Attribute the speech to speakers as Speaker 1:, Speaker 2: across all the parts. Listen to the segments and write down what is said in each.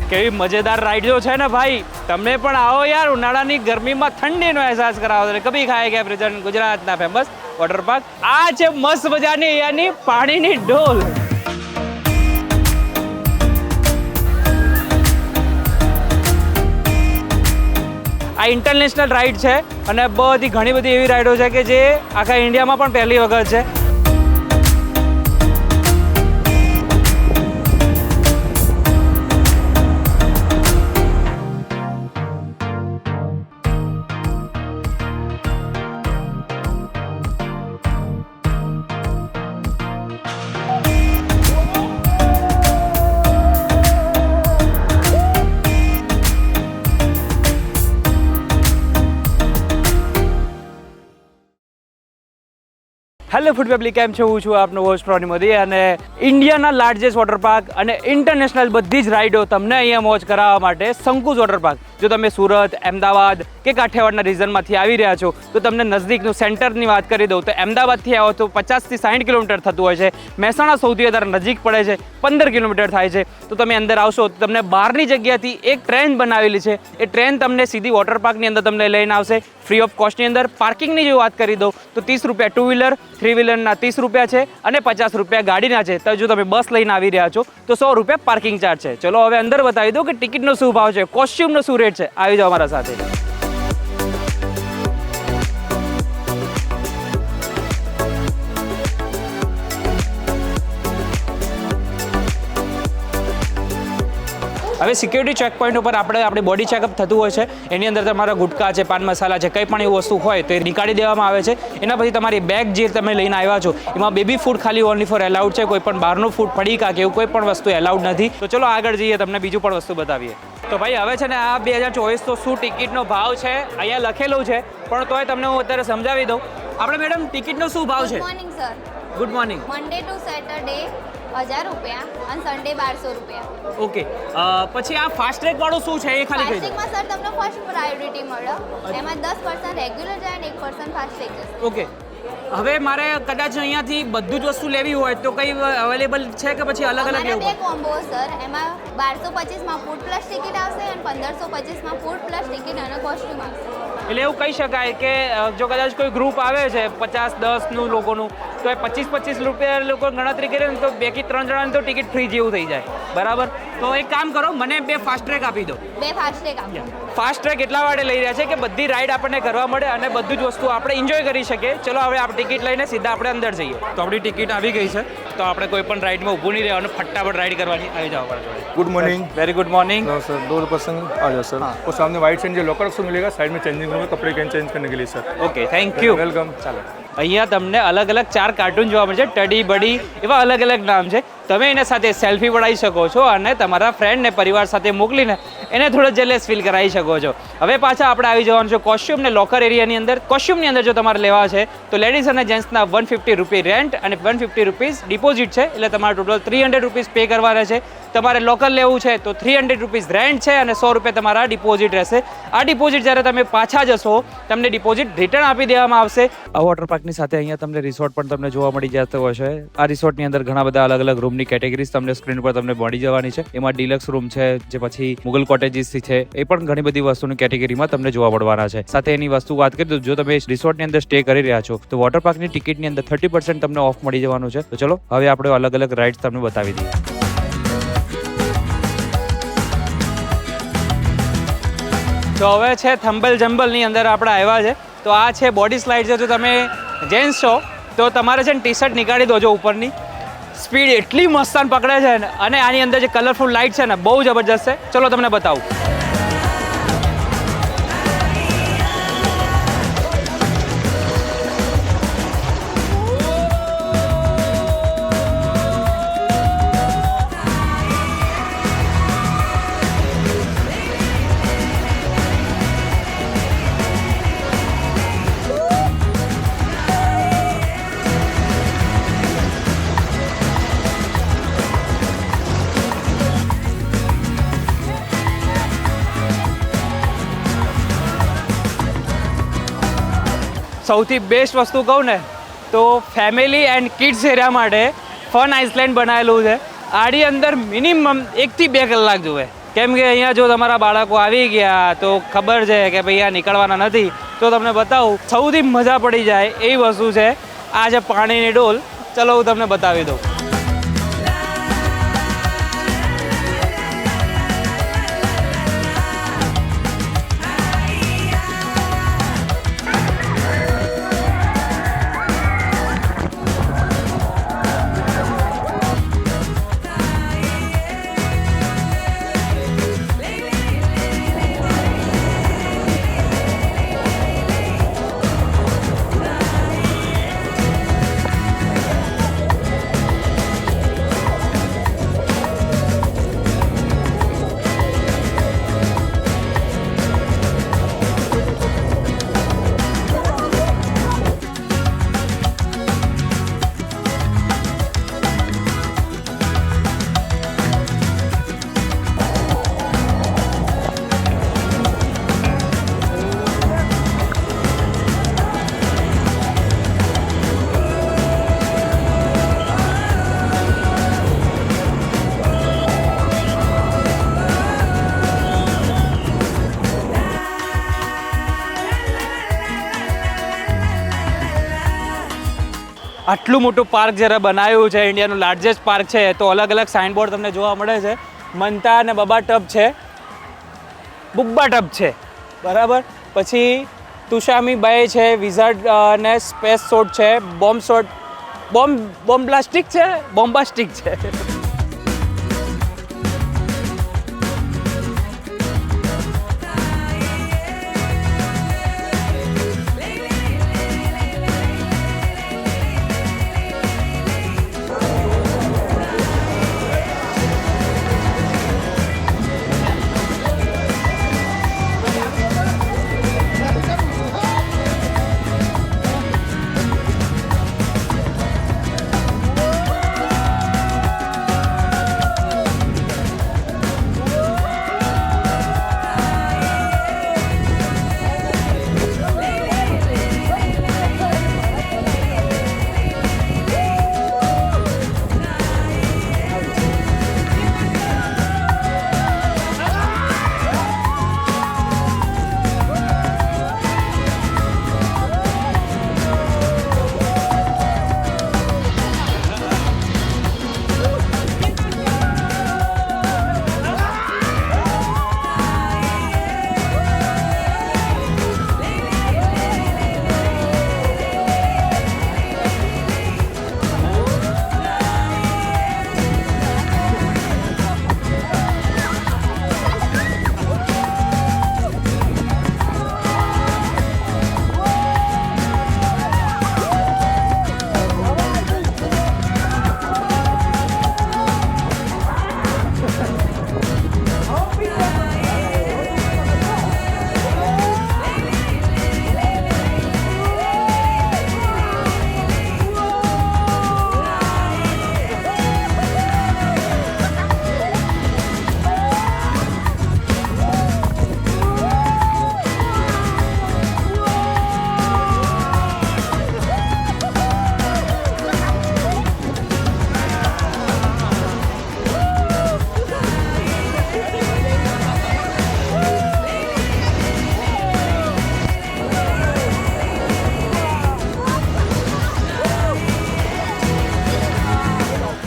Speaker 1: કેવી મજેદાર રાઈડો છે ને ભાઈ, તમે પણ આવો યાર, ઉનાળાની ગરમીમાં ઠંડીનો અહેસાસ કરાવો. કભી ખાएगा પ્રેઝન્ટ ગુજરાતના ફેમસ વોટર પાર્ક. આ છે મસ્ત મજાની અહીંયાની પાણીની ડોલ. આ ઇન્ટરનેશનલ રાઈડ છે અને ઘણી બધી એવી રાઈડો છે કે જે આખા ઇન્ડિયામાં પણ પહેલી વખત છે. હેલો ફૂડ પબ્લિક, કેમ છો? હું છું આપનો હોસ્ટ પ્રોની મોદી અને ઇન્ડિયાના લાર્જેસ્ટ વોટર પાર્ક અને ઇન્ટરનેશનલ બધી જ રાઇડો તમને અહીંયા મોજ કરાવવા માટે સંકુચ વોટર પાર્ક. જો તમે સુરત, અમદાવાદ કે કાઠિયાવાડના રીઝનમાંથી આવી રહ્યા છો તો તમને નજદીકનું સેન્ટરની વાત કરી દઉં તો અમદાવાદથી આવો તો 50થી 60 કિલોમીટર થતું હોય છે. મહેસાણા સૌથી વધારે નજીક પડે છે, 15 કિલોમીટર થાય છે. તો તમે અંદર આવશો તો તમને બહારની જગ્યાથી એક ટ્રેન બનાવેલી છે, એ ટ્રેન તમને સીધી વોટર પાર્કની અંદર તમને લઈને આવશે ફ્રી ઓફ કોસ્ટની અંદર. પાર્કિંગની જો વાત કરી દઉં તો 30 રૂપિયા ટુ વ્હીલર, 3 વ્હીલરના 30 રૂપિયા છે અને 50 રૂપિયા ગાડીના છે. તો જો તમે બસ લઈને આવી રહ્યા છો તો 100 રૂપિયા પાર્કિંગ ચાર્જ છે. ચલો હવે અંદર બતાવી દઉં કે ટિકિટનો શું ભાવ છે, કોસ્ચ્યુમનો શું રેટ છે. આવી જાઓ અમારા સાથે. હવે સિક્યુરિટી ચેક પોઈન્ટ ઉપર આપણી બોડી ચેકઅપ થતું હોય છે. એની અંદર તમારા ગુટકા છે, પાન મસાલા છે, કંઈ પણ એવું વસ્તુ હોય તો એ નીકાળી દેવામાં આવે છે. એના પછી તમારી બેગ જે તમે લઈને આવ્યા છો એમાં બેબી ફૂડ ખાલી ઓનલી ફોર એલાઉડ છે. કોઈ પણ બહારનું ફૂડ, પડીકા કે એવું કોઈ પણ વસ્તુ એલાઉડ નથી. તો ચલો આગળ જઈએ, તમને બીજું પણ વસ્તુ બતાવીએ. તો ભાઈ હવે છે ને આ 2024 તો શું ટિકિટનો ભાવ છે અહીંયા લખેલું છે, પણ તોય તમને હું અત્યારે સમજાવી દઉં. આપણે મેડમ ટિકિટનો શું ભાવ છે?
Speaker 2: Good morning sir.
Speaker 1: Good morning.
Speaker 2: Monday to Saturday 1000 રૂપિયા અને સન્ડે 1200 રૂપિયા.
Speaker 1: ઓકે, પછી આ ફાસ્ટ ટ્રેક વાળું શું છે એ ખાલી કહી દો.
Speaker 2: ફાસ્ટિંગમાં સર તમને ફર્સ્ટ પ્રાયોરિટી મળે, એમાં 10% રેગ્યુલર જાય અને 1% ફાસ્ટ ટ્રેક જશે.
Speaker 1: ઓકે, હવે મારે કદાચ અહીંયાથી બધું જ વસ્તુ લેવી હોય તો કઈ અવેલેબલ છે કે પછી અલગ અલગ લેવું?
Speaker 2: બે કોમ્બો સર, એમાં 1225માં ફૂડ પ્લસ ટિકિટ આવશે અને 1525માં ફૂડ પ્લસ ટિકિટ અને કોસ્ટ્યુમ આવશે.
Speaker 1: એટલે એવું કહી શકાય કે જો કદાચ કોઈ ગ્રુપ આવે છે 50-10નું લોકોનું તો એ 25-25 રૂપિયા લોકો ગણતરી કરે ને તો 2 કે 3 જણાની તો ટિકિટ ફ્રી જેવું થઈ જાય, બરાબર? તો એક કામ કરો, મને 2 ફાસ્ટ ટ્રેક આપી દો.
Speaker 2: 2 ફાસ્ટ ટ્રેક આપો.
Speaker 1: ફાસ્ટ ટ્રેક એટલા માટે લઈ રહ્યા છે કે બધી રાઈડ આપણને કરવા મળે અને બધું જ વસ્તુ આપણે એન્જોય કરી શકીએ. ચલો હવે આપણે ટિકિટ લઈને સીધા આપણે અંદર જઈએ. તો આપણી ટિકિટ આવી ગઈ છે, તો આપણે કોઈ પણ રાઈડમાં ઊભું નહીં રહેવાનું, ફટાફટ રાઈડ કરવાની. આવી જાઓ અમારા જોડે.
Speaker 3: Good morning.
Speaker 1: Very good morning
Speaker 3: sir 2 person आ जाओ सर. वो सामने वाइट चेंज जो लॉकर ऑप्शन मिलेगा, साइड में चेंजिंग रूम है, कपड़े कैन चेंज करने के लिए sir.
Speaker 1: Okay, thank you.
Speaker 3: Welcome. चलो,
Speaker 1: અહીંયા તમને અલગ અલગ 4 કાર્ટૂન જોવા મળશે, ટડી બડી એવા અલગ અલગ નામ છે. તમે એના સાથે સેલ્ફી પડાવી શકો છો અને તમારા ફ્રેન્ડને પરિવાર સાથે મોકલીને એને થોડો જેલેસ ફીલ કરાવી શકો છો. હવે પાછા આપણે આવી જવાનું છે કોસ્ચ્યુમ ને લોકર એરિયાની અંદર. કોસ્ચ્યુમની અંદર જો તમારે લેવા છે તો લેડીઝ અને જેન્ટ્સના 150 રૂપી રેન્ટ અને 150 રૂપીઝ ડિપોઝિટ છે, એટલે તમારે ટોટલ 300 રૂપીઝ પે કરવાના છે. તમારે લોકલ લેવું છે તો 300 રૂપીઝ રેન્ટ છે અને 100 રૂપિયા તમારા ડિપોઝિટ રહેશે. આ ડિપોઝિટ જ્યારે તમે પાછા જશો તમને ડિપોઝિટ રિટર્ન આપી દેવામાં આવશે. આ વોટર પાર્કની સાથે અહીંયા તમને રિસોર્ટ પણ તમને જોવા મળી જતો હોય છે. આ રિસોર્ટની અંદર ઘણા બધા અલગ અલગ રૂમની કેટેગરીઝ તમને સ્ક્રીન પર તમને મળી જવાની છે. એમાં ડિલક્સ રૂમ છે, જે પછી મુગલ કોટેજીસ છે, એ પણ ઘણી બધી વસ્તુની કેટેગરીમાં તમને જોવા મળવાના છે. સાથે એની વસ્તુ વાત કરીએ તો જો તમે રિસોર્ટની અંદર સ્ટે કરી રહ્યા છો તો વોટર પાર્કની ટિકિટની અંદર 30% તમને ઓફ મળી જવાનું છે. તો ચલો હવે આપણે અલગ અલગ રાઇડ્સ તમને બતાવી દઈએ. તો હવે છે થંબલ જંબલની અંદર આપણે આવ્યા છે. તો આ છે બોડી સ્લાઇડ છે. જો તમે જેન્ટ્સ છો તો તમારે છે ને ટી શર્ટ નીકાળી દો. જો ઉપરની સ્પીડ એટલી મસ્તાન પકડે છે ને, અને આની અંદર જે કલરફુલ લાઇટ છે ને બહુ જબરજસ્ત છે. ચલો તમને બતાવું. સૌથી બેસ્ટ વસ્તુ કહું ને તો ફેમિલી એન્ડ કિડ્સ એરિયા માટે ફન આઇસલેન્ડ બનાવેલું છે. આડી અંદર મિનિમમ 1 થી 2 કલાક જુએ. કેમ કે અહીંયા જો તમારા બાળકો આવી ગયા તો ખબર છે કે ભાઈ આ નીકળવાના નથી, તો તમને બતાવું સૌથી મજા પડી જાય એવી વસ્તુ છે આ છે પાણીની ડોલ. ચલો હું તમને બતાવી દઉં. આટલું મોટું પાર્ક જ્યારે બનાવ્યું છે, ઇન્ડિયાનું લાર્જેસ્ટ પાર્ક છે, તો અલગ અલગ સાઇનબોર્ડ તમને જોવા મળે છે. મંતા અને બબા ટબ છે, બુબ્બા ટબ છે, બરાબર. પછી તુષામી બાય છે, વિઝાર્ડ અને સ્પેસ શોટ છે, બોમ્બ્લાસ્ટિક છે, બોમ્બાસ્ટિક છે.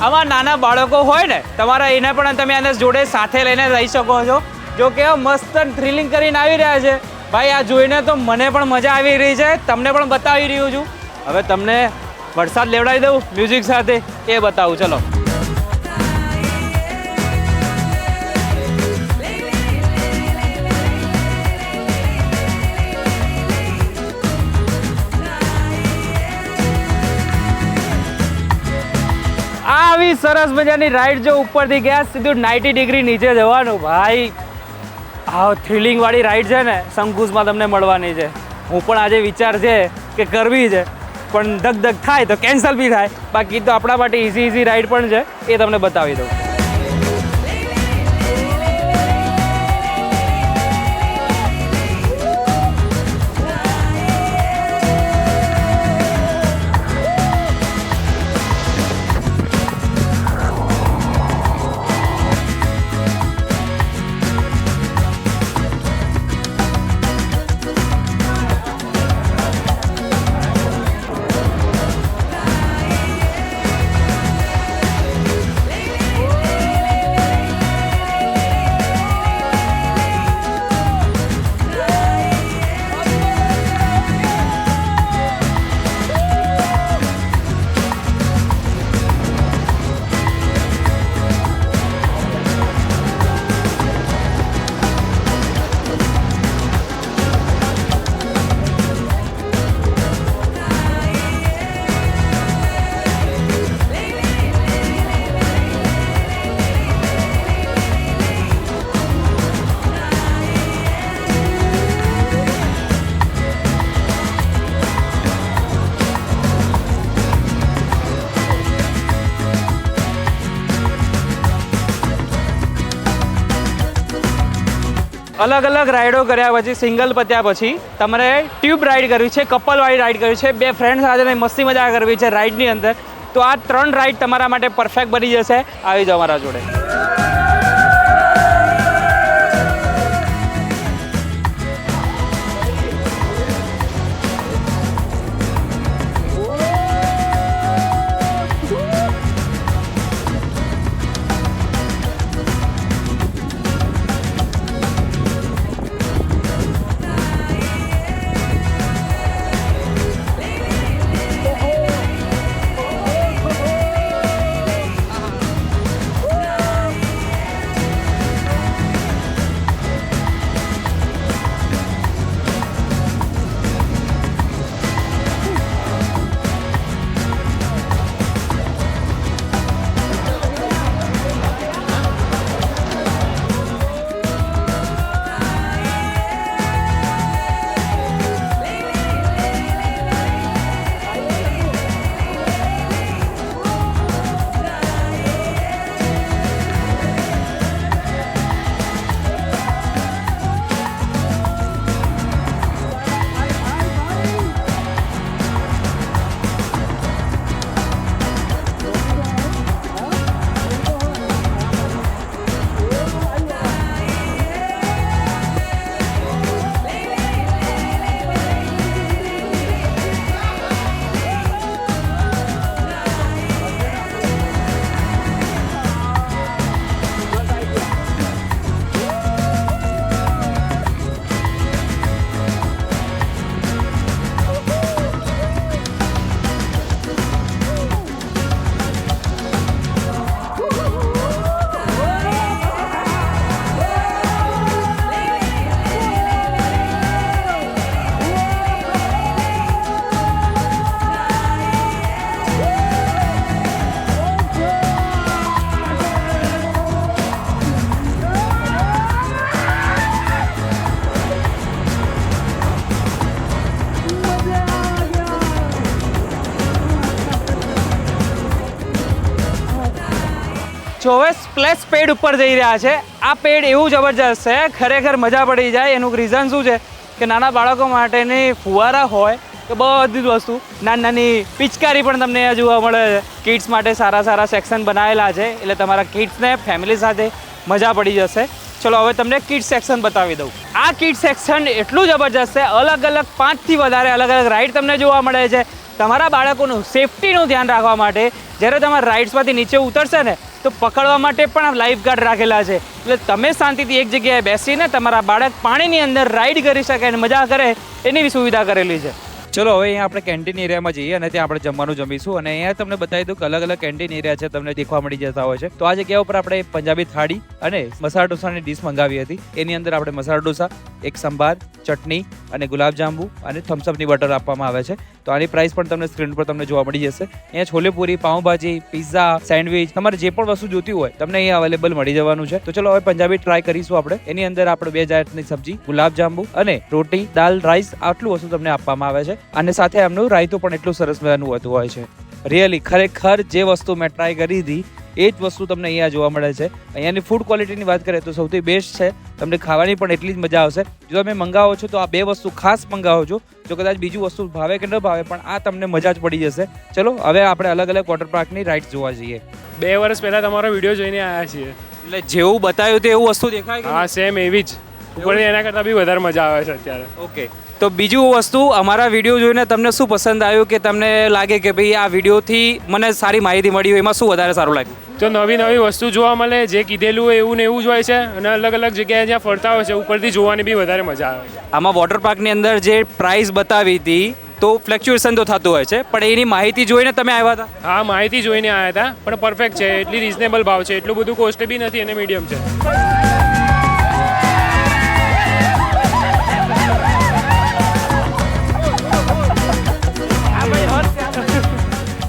Speaker 1: આમાં નાના બાળકો હોય ને તમારા, એને પણ તમે આને જોડે સાથે લઈને રહી શકો છો. જો કેવા મસ્ત થ્રિલિંગ કરીને આવી રહ્યા છે ભાઈ, આ જોઈને તો મને પણ મજા આવી રહી છે, તમને પણ બતાવી રહ્યો છું. હવે તમને વરસાદ લેવડાવી દઉં મ્યુઝિક સાથે, એ બતાવું. ચલો. આવી સરસ મજાની રાઈડ, જો ઉપરથી ગયા સીધું 90 ડિગ્રી નીચે જવાનું ભાઈ. આ થ્રિલિંગ વાળી રાઈડ છે ને શંકુસમાં તમને મળવાની છે. હું પણ આજે વિચાર છે કે કરવી છે, પણ ધક ધક થાય તો કેન્સલ બી થાય. બાકી તો આપણા માટે ઇઝી રાઈડ પણ છે, એ તમને બતાવી દઉં. અલગ અલગ રાઈડો કર્યા પછી સિંગલ પત્યા પછી તમારે ટ્યુબ રાઈડ કરવી છે, કપલવાળી રાઈડ કરવી છે, બે ફ્રેન્ડ સાથે મસ્તી મજા કરવી છે રાઈડની અંદર, તો આ 3 રાઈડ તમારા માટે પરફેક્ટ બની જશે. આવી જાઓ મારા જોડે. જો હવે સ્પ્લેશ પેડ ઉપર જઈ રહ્યા છે. આ પેડ એવું જબરજસ્ત છે, ખરેખર મજા પડી જાય. એનું રીઝન શું છે કે નાના બાળકો માટેની ફુવારા હોય કે બધી જ વસ્તુ, નાની નાની પિચકારી પણ તમને અહીંયા જોવા મળે છે. કિડ્સ માટે સારા સારા સેક્શન બનાવેલા છે, એટલે તમારા કિડ્સને ફેમિલી સાથે મજા પડી જશે. ચલો હવે તમને કિડ્સ સેક્શન બતાવી દઉં. આ કિડ્સ સેક્શન એટલું જબરજસ્ત છે, અલગ અલગ 5થી વધારે અલગ અલગ રાઈડ તમને જોવા મળે છે. તમારા બાળકોનું સેફટીનું ધ્યાન રાખવા માટે જ્યારે તમારા રાઇડ્સમાંથી નીચે ઉતરશે ને તો પકડવા માટે પણ લાઈફ ગાર્ડ રાખેલા છે, એટલે તમે શાંતિથી એક જગ્યાએ બેસીને તમારા બાળક પાણીની અંદર રાઈડ કરી શકે અને મજા કરે એની સુવિધા કરેલી છે. ચલો હવે અહીંયા આપણે કેન્ટીન એરિયામાં જઈએ અને ત્યાં આપણે જમવાનું જમીશું. અને અહીંયા તમને બતાવી દઉં કે અલગ અલગ કેન્ટીન એરિયા છે, તમને દેખવા મળી જતા હોય છે. તો આ જગ્યા ઉપર આપણે પંજાબી થાળી અને મસાલા ઢોસાની ડીશ મંગાવી હતી. એની અંદર આપણે મસાલા ઢોસા, એક સંભાર, ચટણી અને ગુલાબજાંબુ અને થમ્સઅપની બોટલ આપવામાં આવે છે. તો આની પ્રાઇસ પણ તમને સ્ક્રીન પર તમને જોવા મળી જશે. અહીંયા છોલેપુરી, પાઉંભાજી, પિઝા, સેન્ડવિચ, તમારે જે પણ વસ્તુ જોતી હોય તમને અહીંયા અવેલેબલ મળી જવાનું છે. તો ચલો હવે પંજાબી ટ્રાય કરીશું આપણે. એની અંદર આપણે 2 જાતની સબ્જી, ગુલાબજાંબુ અને રોટી, દાલ, રાઈસ આટલું વસ્તુ તમને આપવામાં આવે છે. અને સાથે એમનું રાયતું પણ એટલું સરસ મજાનું હોતું હોય છે. રિયલી ખરેખર જે વસ્તુ મેં ટ્રાય કરી હતી એ જ વસ્તુ તમને અહીંયા જોવા મળે છે. અહીંયાની ફૂડ ક્વોલિટીની વાત કરીએ તો સૌથી બેસ્ટ છે. તમને ખાવાની પણ એટલી જ મજા આવશે. જો તમે મંગાવો છો તો આ 2 વસ્તુ ખાસ મંગાવો છો. જો કદાચ બીજું વસ્તુ ભાવે કે ન ભાવે પણ આ તમને મજા જ પડી જશે. ચલો હવે આપણે અલગ અલગ વોટર પાર્કની રાઇડ્સ જોવા જઈએ.
Speaker 4: 2 વર્ષ પહેલા તમારો વિડીયો જોઈને આવ્યા છીએ.
Speaker 1: એટલે જેવું બતાવ્યું તે એવું વસ્તુ દેખાય કે
Speaker 4: હા, સેમ એવી જ. ઉપરથી એના કરતાં બી વધારે મજા આવે છે અત્યારે.
Speaker 1: ઓકે, તો બીજું વસ્તુ અમારા વિડીયો જોઈને તમને શું પસંદ આવ્યું કે તમને લાગે કે ભાઈ આ વિડીયોથી મને સારી માહિતી મળી હોય, એમાં શું વધારે સારું લાગ્યું?
Speaker 4: તો નવી નવી વસ્તુ જોવા મળે, જે કીધેલું હોય એવું ને એવું જ હોય છે. અને અલગ અલગ જગ્યાએ જ્યાં ફરતા હોય છે ઉપરથી જોવાની બી વધારે મજા આવે છે.
Speaker 1: આમાં વોટર પાર્કની અંદર જે પ્રાઇસ બતાવી હતી તો ફ્લેક્ચ્યુએશન તો થતું હોય છે, પણ એની માહિતી જોઈને તમે આવ્યા હતા?
Speaker 4: હા, માહિતી જોઈને આવ્યા હતા, પણ પરફેક્ટ છે. એટલી રિઝનેબલ ભાવ છે, એટલું બધું કોસ્ટલી બી નથી અને મીડિયમ છે.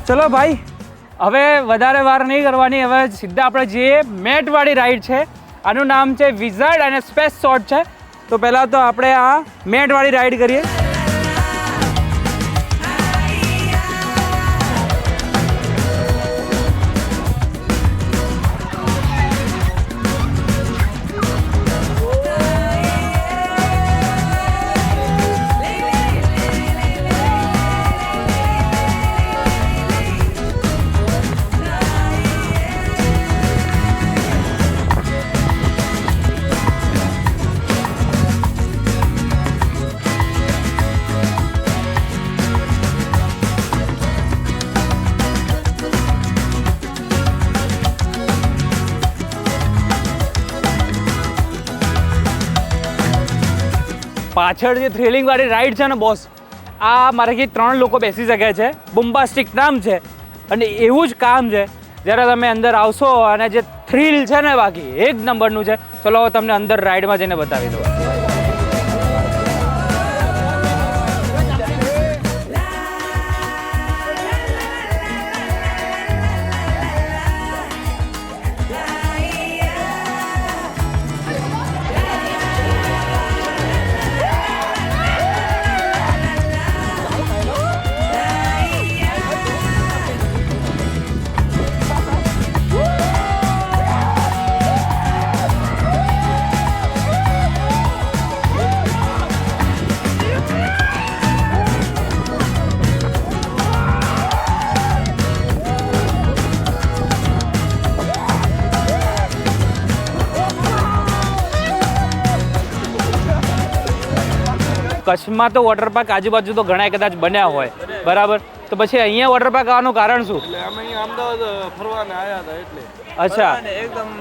Speaker 1: ચલો ભાઈ, હવે વધારે વાર નહીં કરવાની. હવે સીધા આપણે જઈએ મેટવાળી રાઈડ છે. આનું નામ છે વિઝાર્ડ અને સ્પેસ શોટ છે. તો પહેલાં તો આપણે આ મેટવાળી રાઈડ કરીએ. પાછળ જે થ્રિલિંગ વાળી રાઈડ છે ને બોસ, આ મારાથી 3 લોકો બેસી શકે છે. બુમ્બાસ્ટિક નામ છે અને એવું જ કામ છે. જ્યારે તમે અંદર આવશો અને જે થ્રિલ છે ને બાકી એક નંબરનું છે. ચલો તમને અંદર રાઈડમાં જઈને બતાવી દઉં. કચ્છમાં તો વોટર પાર્ક આજુબાજુ તો ઘણા કદાચ બન્યા હોય, બરાબર, તો પછી અહીંયા વોટર પાર્ક આવવાનું કારણ શું?
Speaker 5: એટલે અમે અહીંયા અમદાવાદ ફરવાને આવ્યા હતા એટલે.
Speaker 1: અચ્છા,
Speaker 5: એકદમ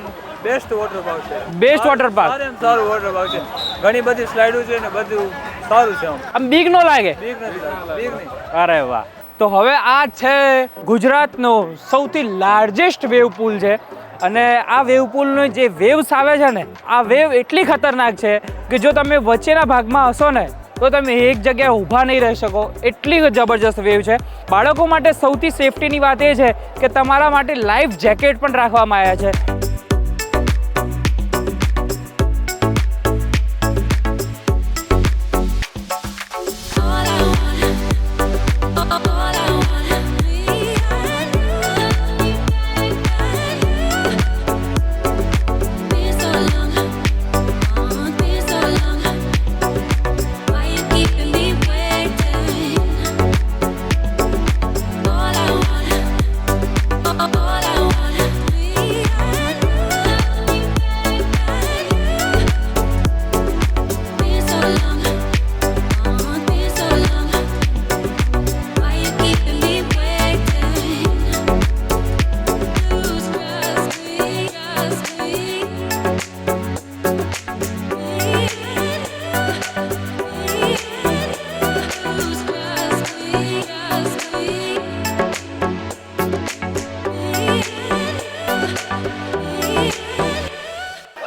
Speaker 5: બેસ્ટ વોટર પાર્ક છે.
Speaker 1: બેસ્ટ વોટર પાર્ક,
Speaker 5: સારું વોટર પાર્ક છે. ઘણી બધી સ્લાઇડો છે ને બધું સારું છે.
Speaker 1: આમ બીક નો લાગે?
Speaker 5: બીક નથી, બીક નહીં.
Speaker 1: અરે વાહ. તો હવે આ છે ગુજરાતનો સૌથી લાર્જેસ્ટ વેવ પુલ છે અને આ વેવ પુલનો જે વેવ્સ આવે છે ને, આ વેવ એટલી ખતરનાક છે કે જો તમે વચ્ચેના ભાગમાં હશો ને તો તમે એક જગ્યાએ ઊભા નહીં રહી શકો. એટલી જબરજસ્ત વેવ છે. બાળકો માટે સૌથી સેફટીની વાત એ છે કે તમારા માટે લાઈફ જેકેટ પણ રાખવામાં આવ્યા છે.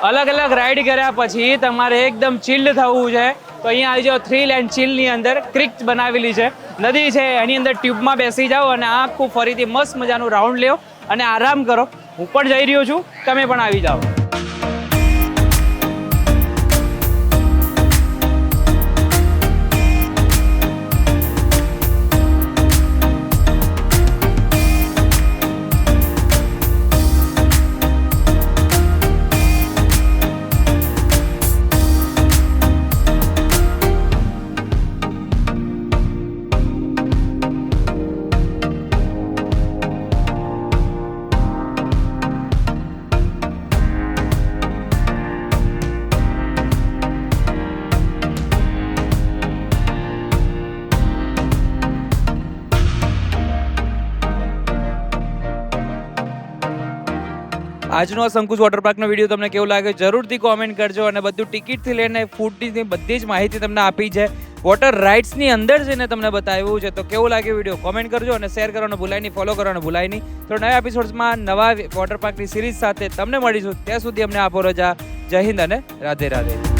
Speaker 1: અલગ અલગ રાઈડ કર્યા પછી તમારે એકદમ ચિલ્ડ થવું છે તો અહીંયા આવી જાઓ. થ્રિલ એન્ડ ચિલની અંદર ક્રિક બનાવેલી છે, નદી છે, એની અંદર ટ્યુબમાં બેસી જાઓ અને આખું ફરીથી મસ્ત મજાનું રાઉન્ડ લ્યો અને આરામ કરો. હું પણ જઈ રહ્યો છું, તમે પણ આવી જાઓ. આજનો આ સંકુચ વોટર પાર્કનો વિડીયો તમને કેવો લાગે જરૂરથી કોમેન્ટ કરજો અને બધું ટિકિટથી લઈને ફૂડની બધી જ માહિતી તમને આપી છે. વોટર રાઇડ્સની અંદર જઈને તમને બતાવ્યું છે. તો કેવો લાગે વિડીયો કોમેન્ટ કરજો અને શેર કરવાનું ભૂલાય નહીં, ફોલો કરવાનું ભૂલાય નહીં. તો નવા એપિસોડ્સમાં નવા વોટર પાર્કની સિરીઝ સાથે તમને મળીશું. ત્યાં સુધી અમને આપો રજા. જય હિન્દ અને રાધે રાધે.